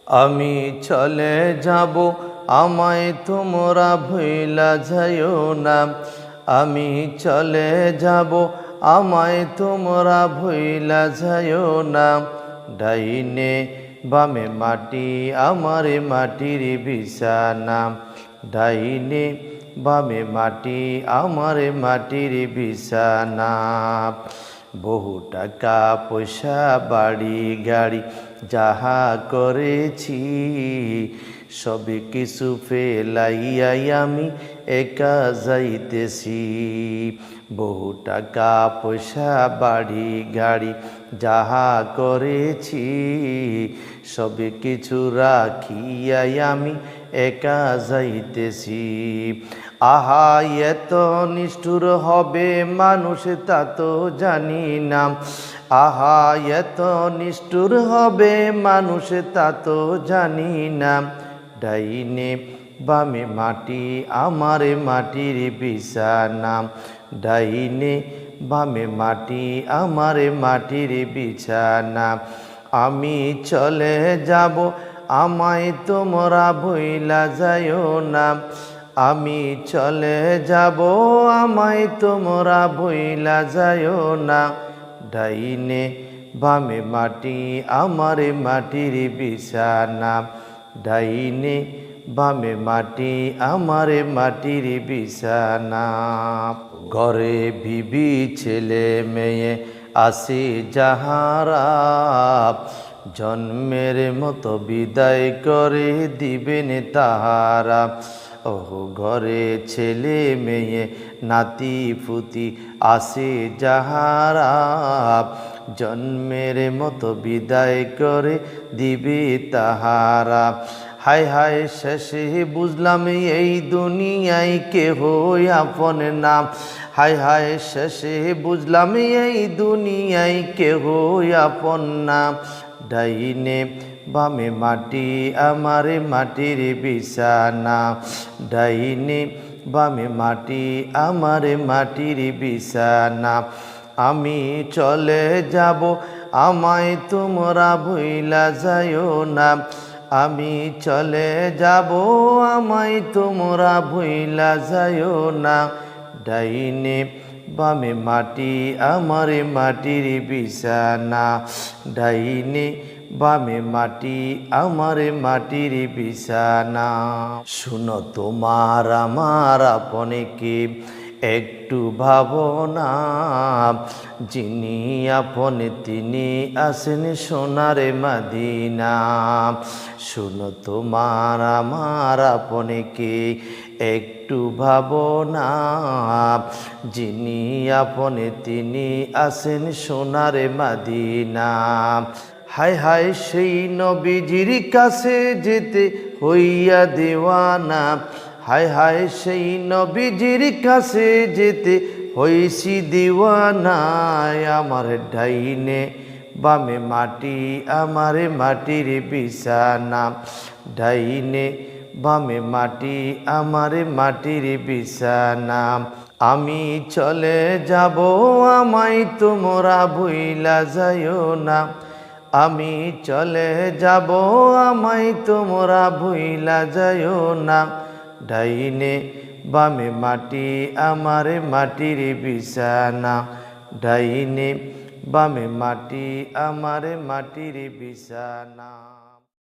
আমি চলে যাব, আমায় তোমরা ভুইলা যাইও না। আমি চলে যাব, আমায় তোমরা ভুইলা যাইও না। ডাইনে বামে মাটি, আমারে মাটির বিছানা। ডাইনে বামে মাটি, আমারে মাটির বিছানা। বহু টাকা পয়সা বাড়ি গাড়ি যাহা করেছি, সবে কিছু ফেলাইয়াই আমি একা যাইতেছি। বহু টাকা পয়সা বাড়ি গাড়ি যাহা করেছি, সবে কিছু রাখিয়াই আমি একা যাইতেছি। আহা এত নিষ্ঠুর হবে মানুষ, তা তো জানি না। আহা এত নিষ্ঠুর হবে মানুষ, তা তো জানি না। ডাইনে বামে মাটি, আমারে মাটির বিছানা। ডাইনে বামে মাটি, আমারে মাটির বিছানা। আমি চলে যাব, আমায় তোমরা ভুইলা যাইও না। আমি চলে যাব, আমায় তোমরা ভুইলা যাইও না। ডাইনে বামে মাটি, আমারে মাটির বিছানা। ডাইনে বামে মাটি, আমারে মাটির বিছানা। ঘরে বিবি ছেলে মেয়ে আসি যাহারা, জন্মের মতো বিদায় করে দিবেন তাহারা। ওহো ঘরে ছেলে মেয়ে নাতি পুতি আসে যাহারা, জন্মের মতো বিদায় করে দিবে তাহারা। হায় হায় শেষে বুঝলাম এই দুনিয়ায় কেহ আপন না। হায় হায় শেষে বুঝলাম এই দুনিয়ায় কেহ আপন না। ডাইনে বামে মাটি, আমারে মাটির বিছানা। ডাইনে বামে মাটি, আমারে মাটির বিছানা। আমি চলে যাব, আমায় তোমরা ভুইলা যাইও না। আমি চলে যাব, আমায় তোমরা ভুইলা যাইও না। ডাইনে বামে মাটি, আমারে মাটির বিছানা। ডাইনে বামে মাটি, আমারে মাটির বিছানা। শুনো তোমার আমার আপনকে একটু ভাবনা, যিনি আপন তিনি আসেন সোনার মদিনা। শুনো তোমার আমার আপনকে একটু ভাবনা, যিনি আপন তিনি আসেন সোনার মদিনা। হায় হায় সেই নবীজির কাছে যেতে হইয়া দেওয়ানা। হায় হায় সেই নবীজির কাছে যেতে হইছি দিওয়ানা। আমার ডাইনে বামে মাটি, আমারে মাটির বিছানা। ডাইনে বামে মাটি, আমারে মাটির বিছানা। আমি চলে যাব, আমায় তোমরা ভুইলা যাইও না। আমি চলে যাব, আমায় তোমরা ভুইলা যাইও না। ডাইনে বামে মাটি, আমারে মাটির বিছানা। ডাইনে বামে মাটি, আমারে মাটির বিছানা।